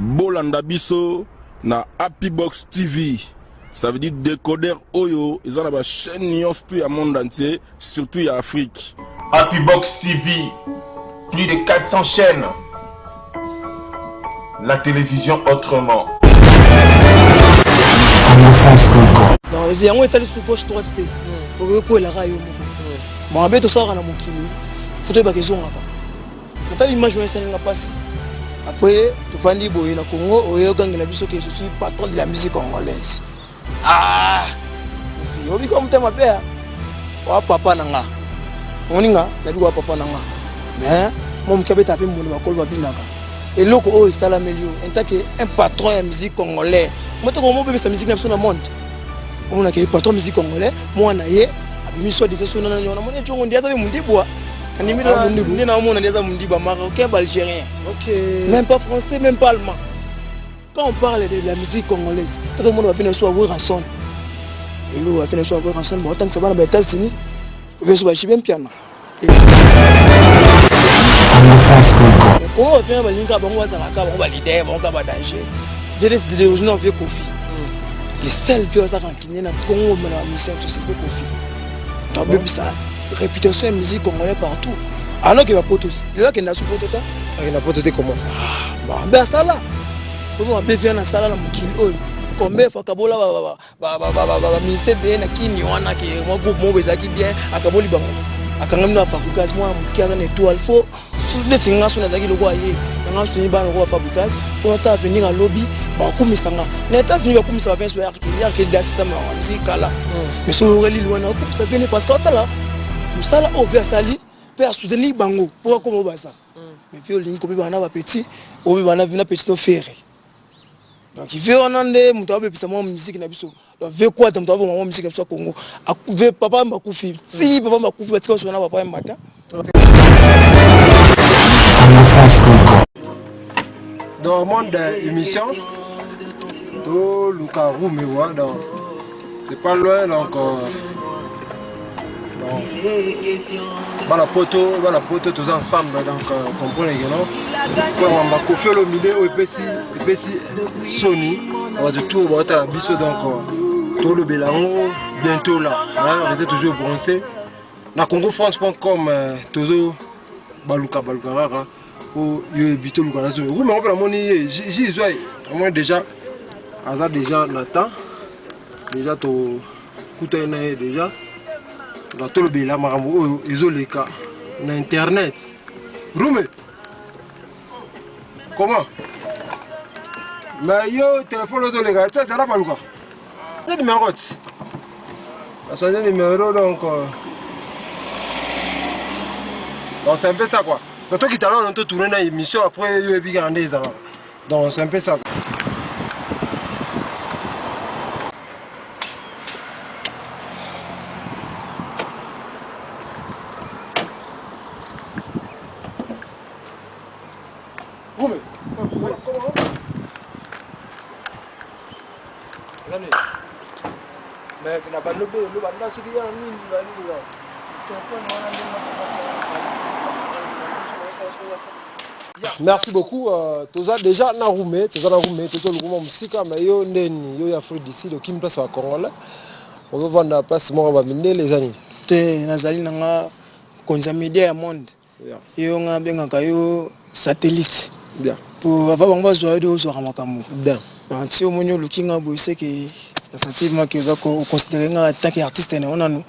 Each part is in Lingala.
bolanda biso na Happy Box TV. Ça veut dire décodeur Oyo. Ils ont la chaîne nyonso tout le monde entier, surtout en Afrique. Happy Box TV, plus de 400 chaînes. La télévision autrement. Non, les gens étaient sur gauche droite c'était. Pour que la raille. Bon, avec tout ça on a mon kili. Faut que bakezo ngaka. Quand l'image on essaie de passer. Après, tu fais des boys na Congo, oyo gangela biso que je suis patron de la musique congolaise. Ah! Obi comme t'es ma père. Wa papa nanga. Oninga, na bi wa papa nanga. Mais moi me kabeta pe mbolo bakolo babinaka. Et loko o sala melio, en tant qu'un patron de musique congolais. Moi to mo bebe sa musique na biso na monde. On a que patron de musique congolais, moi na ye, abimi so des so na nyona mo ne jongo ndiaza be mundibwa. Kanimira mundibu, na mo na ndiaza mundiba marocain algérien. OK. Même pas français, même pas allemand. Quand on parle de la musique congolaise, tout le monde va venir sur avoir rançon. Et lui va venir sur avoir rançon, bon tant que ça va dans les États-Unis, il veut sur bien piano. Comment on fait un balinga, on va s'arrêter, on va l'idée, on va danger. Des originaux vieux Kofi. Les seuls vieux ça qui n'est pas Congo, mais la musique c'est vieux Kofi. T'as vu ça? Réputation de musique congolaise partout. Alors qu'il va poter. Là qu'il n'a pas poter. Il n'a pas poter comment? Bah ben ça là. Comment on peut faire na sala na mukili oyo? Combien fois kabola ministère bien na kini wana ke mo groupe mo bezaki bien akaboli bango. Akangami na fabukazi moi mukiaza na étoile fo. Sous singa sona zaki loko aye. Nga suni ba loko fabukazi. Pour ta venir à lobby ba kumisanga. Na États-Unis ba kumisa ba so yarki da système na musique kala. Mais so reli loin na kumisa bien parce que là musala o vers sali pour soutenir bango. Pour comment ba ça? Mais puis olingi ko bi bana ba petit, o bi bana vina petit no ferré. Donc il veut on ande muto abepisa mo musique na biso. Donc veut quoi muto abo mo musique na biso Congo. Veut papa makufi. Si papa makufi batika so na papa mbata. Dans le monde d'émission, tout Lukaku me voit donc c'est pas loin donc voilà poto tous ensemble donc comprenez non pour on va confier le milieu et puis Sony on va tout boîte biso donc tout le Belango bientôt là vous êtes toujours bronzé na congofrance.com toujours baluka rara pour y éviter le ganazo oui mais on peut la monnaie j'y suis moi déjà hasard déjà Nathan déjà to coûter déjà dans tout le béla marambo isoleka na internet Roumé comment mais yo téléphone isoleka ça là pas quoi le numéro ça change le numéro donc c'est un peu ça quoi donc toi qui t'as là on te tourner dans émission après yo et puis grandir ça donc c'est un peu ça. Merci beaucoup. Déjà na roumé, le musique mais yo ndeni yo ya fruit d'ici donc qui me place au Congo. On va vendre place moi va miner les années. Te nazali nanga konza media ya monde. Yo nga bengaka yo satellite. Bien. Pour avoir bango zo de zo ramakambo. Bien. Donc si au monyo lukinga bo c'est que sentiment que vous considérez en tant qu'artiste on a nous.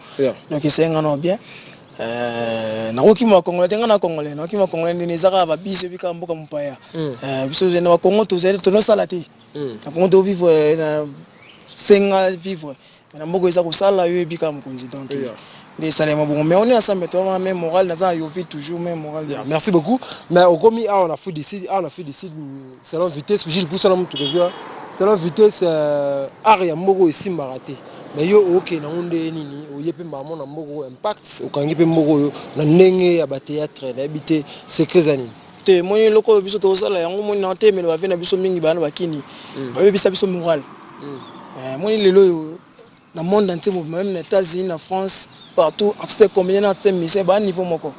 Donc c'est un bien. Na koki mo Congolais tenga na Congolais na koki mo Congolais ni zaka ba biso bika mboka mpaya biso je na Congo to zele to no salati na Congo to vivre na senga vivre na mboka eza ko sala yo bika mkonzi donc les salaires bon mais on est ensemble toi même moral na ça yo vit toujours même moral. Merci beaucoup mais au komi on a fait d'ici selon vitesse Gilles pousse na mutu déjà selon vitesse area moko esimba raté mais yo OK na onde nini oyepe mama na moko impact okangi pe moko na ndenge ya ba théâtre na habité secret zani te moyi loko biso to sala yango moyi na te mais va venir biso mingi bana bakini ba bisa biso moral moyi lelo yo dans le monde entier même les États-Unis, en France, partout, artistes combien d'artistes musiciens à niveau moko.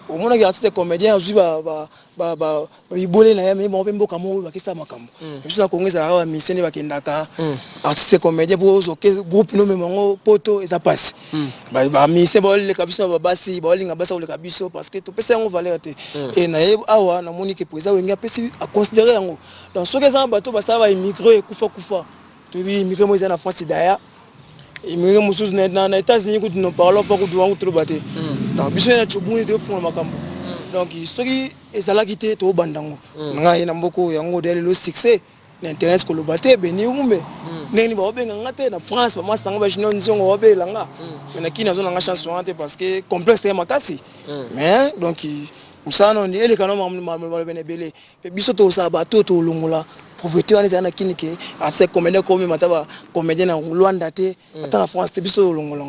au moins artiste comédien azui ba ibolé na ya mais bon mboka mo ba kisa makambo biso na Congo ezala ba misene ba kendaka artiste comédien pour ozoke groupe no memongo poto eza passe ba misene ba le kabiso ba basi ba linga basa le kabiso parce que to pesa ngo valeur te et na ye awa na moni ke président wenga pesi a considérer yango donc soki eza bato basa ba immigrer kufa to bi immigrer mo eza na France daya immigrer mususu na États-Unis ko nous parlons pas ko duwango trop baté donc biso na chobuni de fond makambo donc soki ezalaki te to bandango ngai na mboko yango de le succès na internet ko lo baté beni umbe neni ba obenga ngate na France ba masanga ba chino nzongo obelanga mais na kina zo na chance wante parce que complexe makasi mais donc usano ni ele kana mamalo benebele pe biso to sa bato to longola profiter wana zana kinike ase comédien comme mataba comédien na Rwanda te ata na France te biso longola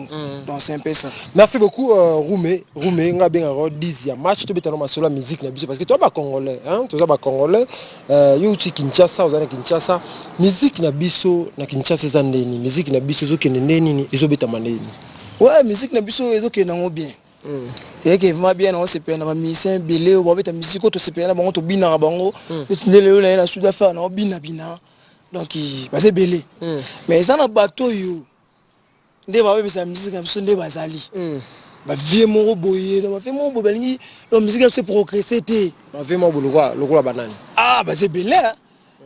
donc c'est un peu ça. Merci beaucoup Roumé nga benga ro 10 ya match to betano masolo musique na biso parce que toi ba congolais hein toi ba congolais yo uti Kinshasa ozana Kinshasa musique na biso na Kinshasa za ndeni musique na biso zo kende neni ezo beta maneni ouais musique na biso ezo kende ngo bien et que va bien on se pena ba musicien belé o beta musique to se pena bango to bina bango ndele na na sud affaire na bina donc ba se belé mais ça na bateau yo nde ba besa musique na biso nde bazali ba vie mo boye ba vie mo bobelingi donc musique se progresser te ba vie mo lokwa banani ba se belé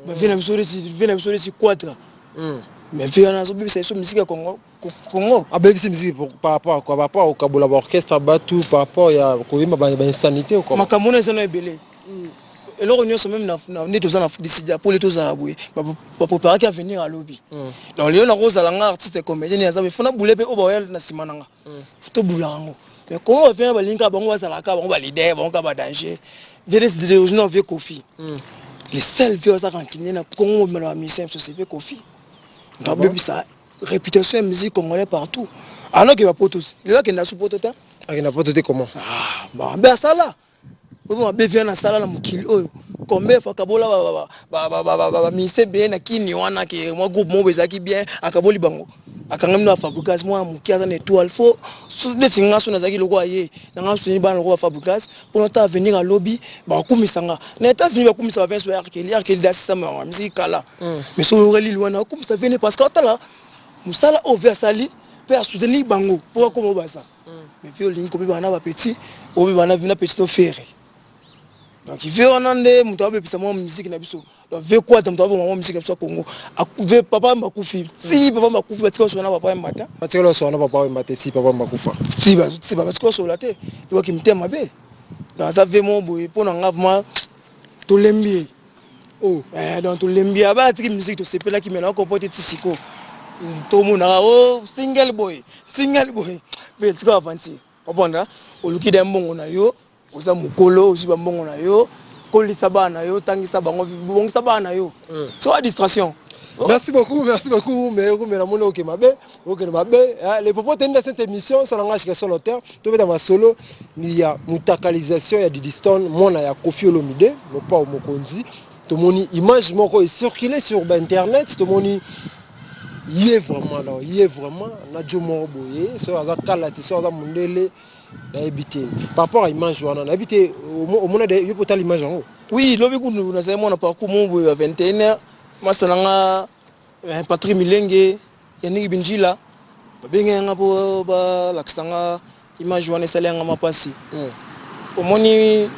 ba vie na biso si quatre mais puis on a oublié c'est musique à Congo avec cette musique par rapport à quoi par rapport au kabola orchestre batu par rapport ya koyima ba insanité ou quoi makamona ça na belé et là on est même na né tous en décider pour les tous araboué pour préparer à venir à lobby donc les on a rosa langa artiste comédien ya zabe fona boule pe o ba na simananga to bulango mais comment on fait ba linka bango bazala ka bango ba leader bango ka ba danger virus de original avec Kofi les seuls vieux ça rankiner na Congo mais la mission c'est avec Kofi donc ça réputation musique congolais partout alors que va potos là que na supporter na pototé comment bon ben ça là on be vient na sala na mukili oyo combien fois kabola ba mise bien na kini wana ke moi groupe mo bezaki bien akaboli bango akangami na fabrikas moi mukiaza na étoile fo de singa so nazaki loko aye na nga suni ba loko fabrikas pour notre venir à lobby ba kumisanga na États-Unis ba kumisa ba verse arkeli da sama musique kala mais so reli lwana kumisa venir parce que là musala over sali pe a soutenir bango pour comment ba ça mais puis olingi ko be bana ba petit o be bana vina petit to ferré donc il veut on ande muto abepisa mo musique na biso donc veut quoi muto abo mo musique na biso Congo veut papa makufi si papa makufi batika so na papa mbata batika so na papa mbata si papa makufa si batika so la te yo ki mtema be donc ça veut mo boy pour na ngavement to lembi donc to lembi aba tiki musique to sepela ki mena ko pote tisiko to mona single boy veut tika avancer comprendre oluki de mbongo na yo oza mukolo oziba mbongo na yo kolisa bana yo tangisa bango bongisa bana yo so a distraction. Merci beaucoup mais na mona OK mabe les propos de cette émission ça langage que sur l'auteur to beta ma solo il y a mutakalisation ya Didiston mona ya Kofi Olomide no pas mokonzi to moni image moko est circulé sur internet to moni il est vraiment na jomo boye so aza kalati so aza mundele na habité par rapport à image wana na habité au mona de yo potali image en oui lobi kundu na sema na parcours mon boye 21h masalanga Patrick Milenge yani binjila babenga nga po ba laksanga image wana salenga mapasi omoni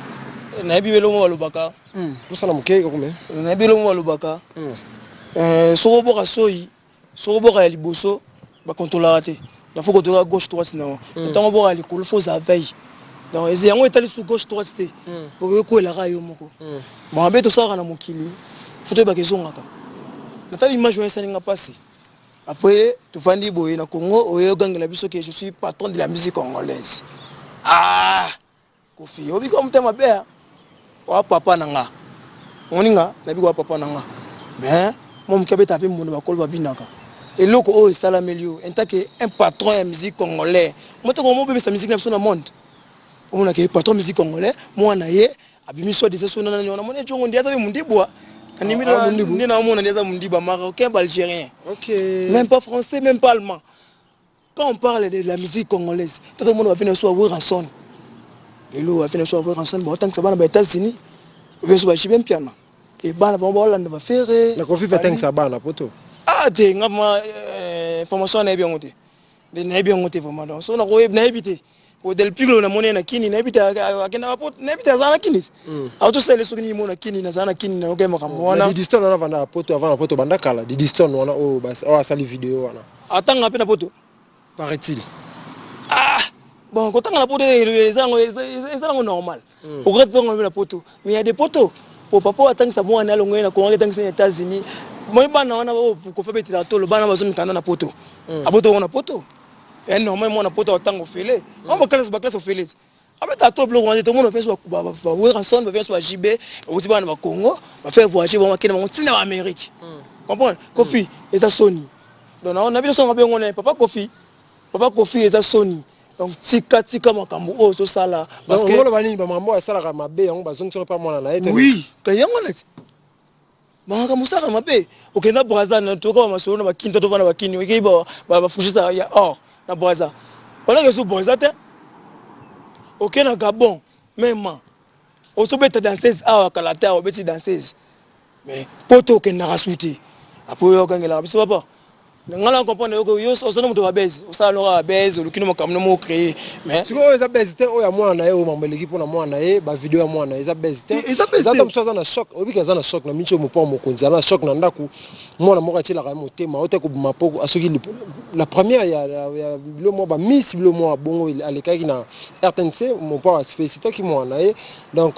na bibelo mo balobaka tout ça na mukei ko me na bibelo mo balobaka so boka soyi so boka ya liboso ba contrôler te il faut que tu regardes gauche droite non tant on va l'école faut ça veille donc ils ont étalé sous gauche droite te pour que quoi la rayo moko bon abeto ça na mokili faut te ba kezonga ka natali image on ça n'inga passé après tu fandi boye na Congo oyo gangela biso que je suis patron de la musique congolaise Kofi obi comme tema be wa papa nanga oninga na bi wa papa nanga mais moi mkabeta pe mbono bakolo babinaka et loko o sala melio en tant que un patron de musique congolais moi to mo bebe sa musique na biso na monde on a que patron de musique congolais moi na ye abimi so des so na na mo ne jongo ndiaza be mundibwa animira mundibu ni na mo na ndiaza mundiba marocain algérien même pas français même pas allemand quand on parle de la musique congolaise tout le monde va venir so avoir rançon lelo afina so avoir ensemble ba tangisa bana ba États-Unis veut so ba chibem piano et bana ba Hollande ba faire na Kofi peteng sa bana poto ah te ngama formation na bien ngote de na bien ngote vraiment donc so na ko na ebité o del piglo na mone na kini na ebita akena pot na ebita zana kini auto sele so ni mona kini na zana kini na ngema kamona di diston na vanda poto avant poto banda kala di diston wana o bas o asali vidéo wana atanga pe na poto paraît-il ah bon quand on a poto ezango normal au grand temps on a poto mais il y a des potos au papa atanga sa mwana longo na ko atanga sa États-Unis moi bana wana ko fa betila tolo bana bazo mikanda na poto aboto wana poto et normalement on a poto autant félé on va classe félé avec ta top le rwanda tout le monde fait soit ba ouais ensemble va faire soit JB au ti bana ba Congo va faire voyager va makena on tina Amérique comprendre Kofi et ça Sony donc on a bien son bien on papa Kofi et ça Sony donc tika makambo o so sala parce que on va bani ba mambo sala ka mabe yango bazongisa pa mwana na ete oui ka yango na banga musaka mabe okenda Brazza na toka masolo na bakinta to vana bakini oki ba fushisa ya or na Brazza wala que so Brazza te okena Gabon même o so beta danseuse awa kalata o beti danseuse mais poto okenda rasuti apo yo kangela biso papa ngala comprendre que yo so no muto babezi o sala no babezi o lukino makamno mo créer mais siko eza bezi te o ya mwana ye o mambeleki pona mwana ye ba video ya mwana eza bezi te eza tam so na shock obi kaza na shock na micho mo pa mo konza na shock na ndaku mwana mo katila ka motema o te ko mapoko asoki la première ya le mo ba miss le mo bongo alekaki na RTNC mo pa féliciter ki mwana ye donc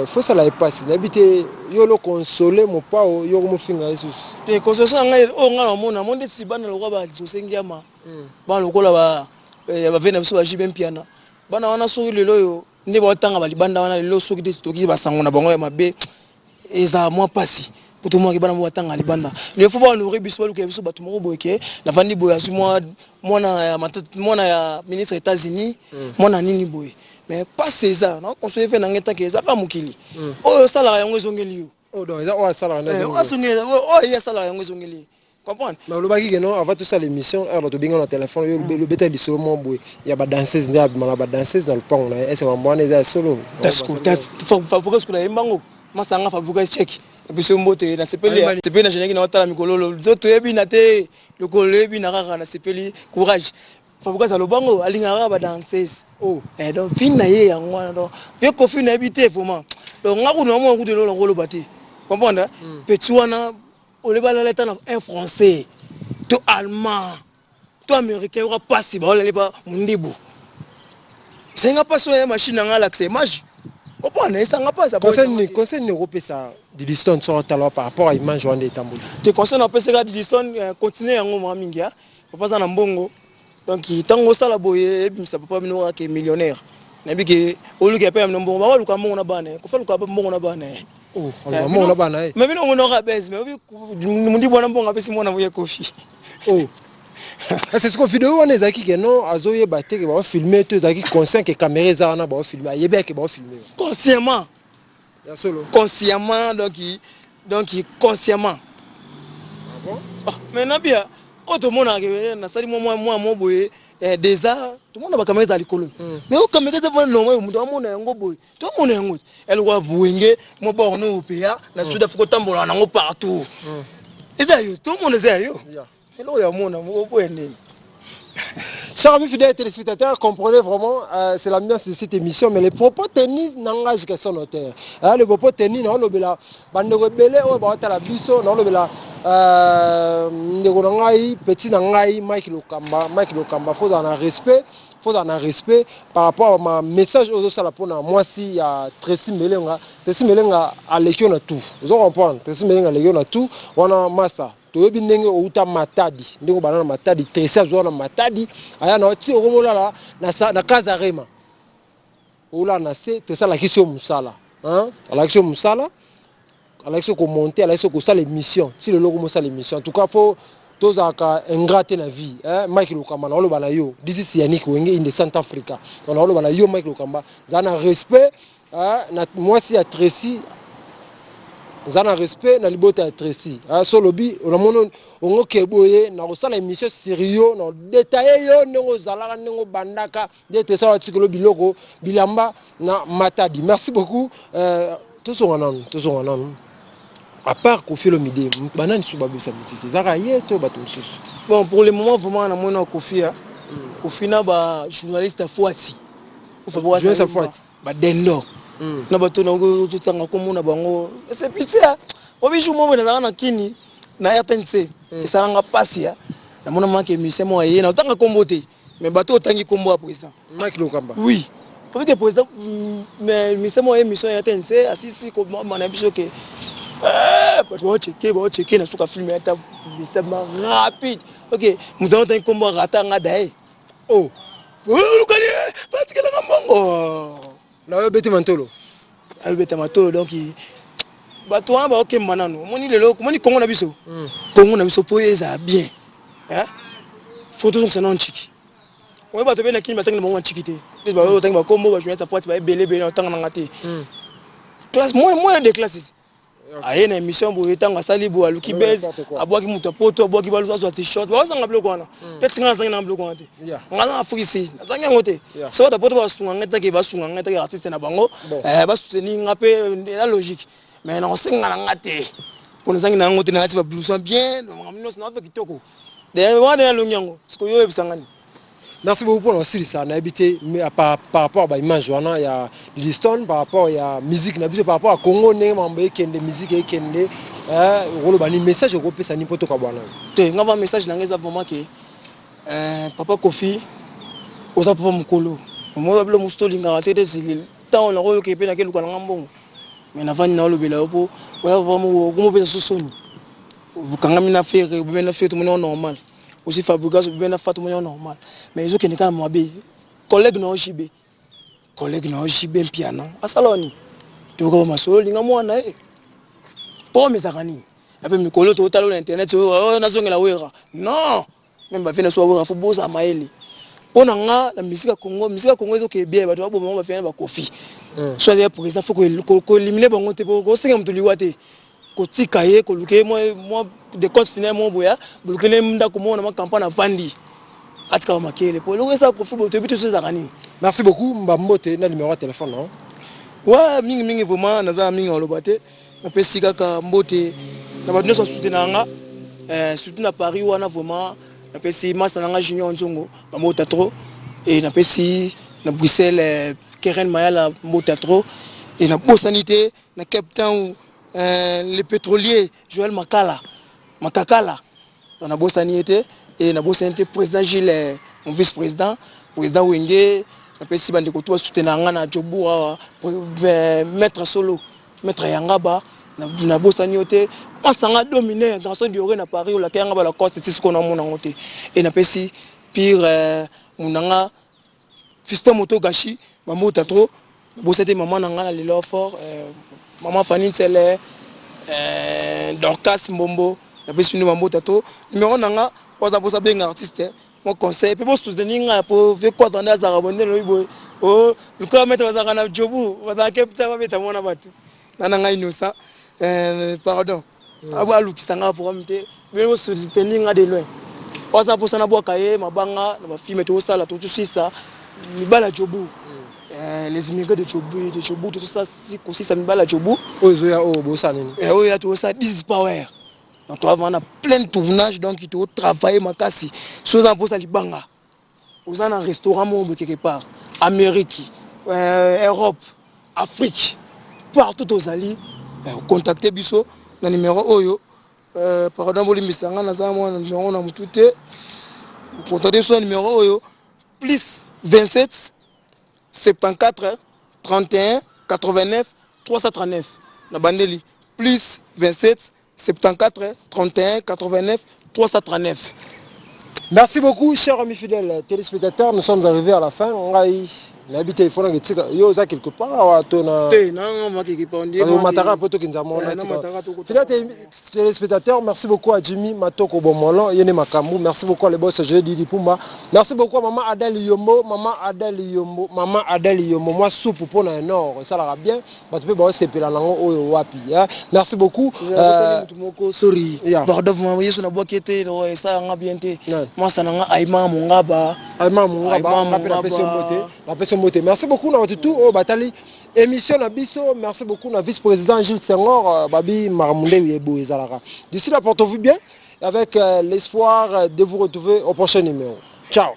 faut ça la passe n'habiter yo lo consoler mo pa yo mo finga yesus te consoler ngai o ngala mona monde bana lokwa ba josengiama bana lokola ba ba vena biso ba JB piana bana wana so lelo yo ndi ba tanga ba libanda wana lelo so kiti toki ba sango na bango ya mabe eza moi pasi puto moi ki bana mo tanga libanda le fo ba honorer biso ba luka biso ba tumo boyeke na vandi boya su mwana ya ministre États-Unis mwana nini boye mais pas ça na conseiller fait na ngeta ke za pa mukili o sala yango ezongeli yo o donc eza o sala na o asungeli o ya sala yango ezongeli comprendre mais le baki que non avant tout ça l'émission alors to binga na téléphone yo le beta di solo mo boy ya ba danseuse ndia ba danseuse dans le pont na est-ce que mwana eza solo tasco faut que la mbango masanga fabuka check biso mbote na sepeli na jeneki na otala mikololo zoto yebi na te le kolebi na kaka na sepeli courage fabuka za lobango alinga ba danseuse oh et donc fin na ye yango wana donc vieux Kofi na habité vraiment donc ngaku no mo ngudelo lo ngolo bati comprendre petit wana on les balles un français, tout allemand, tout américain, on va passer, on les pas mundibu. C'est un pas sur une machine à l'accès, mage. Comprends, ça n'a pas ça. Concerne l'Europe, ça, du distance sur talent par rapport à l'image de Istanbul. Tu concerne un peu ça, du distance, continuer à ngoma mingia, papa ça na mbongo. Donc il tango ça la boye, ça peut pas venir que millionnaire. Nabi que au lieu que paye un mbongo, ba luka mbongo na bana, ko fa luka mbongo na bana. Oh, on a bana. Mais non, on aura baisse, mais on dit bon bon apesi mona voye Kofi. Oh. C'est ce que vidéo on ezaki que non azoye baté que ba filmer tout ezaki conscient que caméra za na ba filmer, yebe que ba filmer. Consciemment. Ya solo. Consciemment donc consciemment. Ah bon? Maintenant bien, auto mona que na sali moi boye déjà tout le monde a ba caméra za likolo. Mais au caméra za bon non muto amona yango boye. Tout mona yango. Elle wa buenge mo ba no opéa na Sud Afrique tambola nango partout. Eza yo tout le monde eza yo. Hello ya mona mo boye nini. Chers amis fidèles téléspectateurs, comprenez vraiment, c'est l'ambiance de cette émission, mais les propos tenus n'engagent que son auteur. Les propos tenus, non, le bela, bande rebelle, on va à la biso, non, le bela, petit nangai, Mike Lokamba, faut en un respect par rapport à mon message aux autres pour moi si il y a Tracy Melenga à l'équipe na tout. Vous comprenez, Tracy Melenga à l'équipe na tout, on a massa. Toyebi ndenge outa matadi ndenge banana matadi Tracy azona matadi aya na ti okomola na Kazarema ola na se te sala kisio musala hein ala kisio musala ala kisio ko monter ala kisio ko sala émission si le logo mo sala émission en tout cas faut tozaka ingrate na vie hein Mike Lokamba na oloba na yo this is Yannick Wenge in the South Africa on oloba na yo Mike Lokamba za na respect hein na moi si ya Tracy Zana respect na libota ya Tracy. So lobby on a mono on okeboye na osala émission sérieux na détaillé yo nengo zalaka nengo bandaka de ça article biloko bilamba na matadi. Merci beaucoup. Tous on en à part Kofi Olomide, banane subabu sa musique. Zara yeto bato msusu. Bon, pour le moment vraiment na mona Kofi Kofi na ba journaliste à Fouati. Journaliste à Fouati. Ba dendo. Na bato na go tutanga ko mona bango. C'est pitié. Obi jumo na na kini na RTNC. Esalanga pasi ya. Na mona manke émission mo yé na tanga kombote. Mais bato tangi kombo à président. Mike Lokamba. Oui. Faut que président mais émission ya RTNC asisi ko mana biso ke checker na suka film ya rapide. OK, nous devons un combat ratanga dai. Oh. Lukali parce que la mbongo. Na yo beti mantolo. Albeta matolo donc bato ba OK manano. Moni lelo, moni Congo na biso. Congo na biso po eza bien. Hein? Photo donc ça non chiki. On va te bien akini batanga mbongo chiki te. Bis ba yo tanga ba kombo ba jouer sa fois ba belé tanga na ngate. Classe moins de classes. Aye na émission bo etanga sali bo aluki bez abwaki muto poto abwaki baluza zo t-shirt ba sanga bloko wana peut-être nga sanga na bloko wana te nga Afrique ici sanga ngote so ta poto ba sunga ngeta ke ba sunga ngeta ke artiste na bango ba soutenir nga pe la logique mais na senga na ngate pour sanga na ngote na ngati ba blouson bien ngamino na fa kitoko de wana ya lonyango siko yo ebisangani. Merci beaucoup pour aussi ça. On a habité par rapport à l'image, il y a Liston, par rapport à la musique, par rapport à Congo, il y a des musiques, il y a des messages européens, ça n'est pas tout. Il y a un message vraiment que Papa Kofi, on a pas mukolo. Moi, je suis un peu de temps on a eu quelqu'un qui est un bon. Mais avant de le bela pour vraiment comment ça sonne. Quand on a fait tout le monde normal. Aussi fabrication bien na fatu moyo normal mais ils ont kenika mabe collègue na ojibe piana asaloni to ko masolo linga mwana po mesakani ape mikolo to talo na internet na zongela wera non même ba fina so wera fo boza maeli pona nga la musique Congo ezo ke bien bato ba ba fina ba Kofi so ya président faut ko éliminer bango te ko singa mtu liwate kotika ye koluke moi de continuer mon boya bulukele munda ko mona ma campagne na vandi atika makele po loko ça Kofi bo to bitu so zakani. Merci beaucoup Mbambote na numéro de téléphone non ouais mingi vraiment naza mingi olobate na pesi kaka mbote na ba nyonso soutenir nga surtout na Paris wana vraiment na pesi masa nga Junior Nzongo mbota trop et na pesi na Bruxelles Keren Mayala mbota trop et na Bosanité na Cape Town les pétroliers Joël Makakala on a Bosanité et na Bosanité président Gilles mon vice-président président Wenge na pesi bande ko to soutenir nga na Jobu maître solo maître Yangaba na Bosanité masanga dominé dans son dioré na Paris ou la Yangaba la coste c'est ce qu'on a mon ngote et na pesi pire munanga fiston moto gashi mamota trop Bosanité maman nanga na lelo fort maman Fanny Tsele Dorcas Mbombo na pesi mambo tato numéro nanga poza benga artiste mon conseil pe bo soutenir nga po ve quoi dans les arabonne lo ibo oh le quoi mettre bazanga na Jobu bazanga kepta ba beta mona batu nanga inosa pardon aba lukisanga pour amte be bo soutenir nga de loin poza posa na boka ye mabanga na ba film to sala to sisa mibala Jobu les immigrés de Jobu tout ça si aussi ça mibala Jobu ozoya o bosa nini oya to ça 10 power donc on a plein de tournages donc il faut travailler makasi chose en pour ça libanga vous en un restaurant mon quelque part Amérique Europe Afrique partout aux alliés contacter biso na numéro oyo pardon bolimisanga na za mo numéro na mutute contacter sur numéro oyo plus 27 74 31 89 339 na bandeli plus 27 74 31 89 339. Merci beaucoup, chers amis fidèles téléspectateurs. Nous sommes arrivés à la fin. L'habité il faut que yo za quelque part tona fidèles téléspectateurs, merci beaucoup à Jimmy Matoko Bomolo, Yene Makambu, merci beaucoup à les boss je Didi Pumba. Merci beaucoup à maman Adèle Yombo, maman Adèle Yombo, moi soupe pour na nord, ça la bien, parce que bon c'est pela nango oyo wapi. Merci beaucoup. Sorry. Pardon, vous m'envoyez sur la boîte qui était ça nga bien té. Moi ça nga Aïma Mungaba. La personne moté. Merci beaucoup na tout au Batali. Émission na biso, merci beaucoup na vice-président Gilles Senghor, Babi Maramunde Yebo Ezalara. D'ici là, portez-vous bien avec l'espoir de vous retrouver au prochain numéro. Ciao.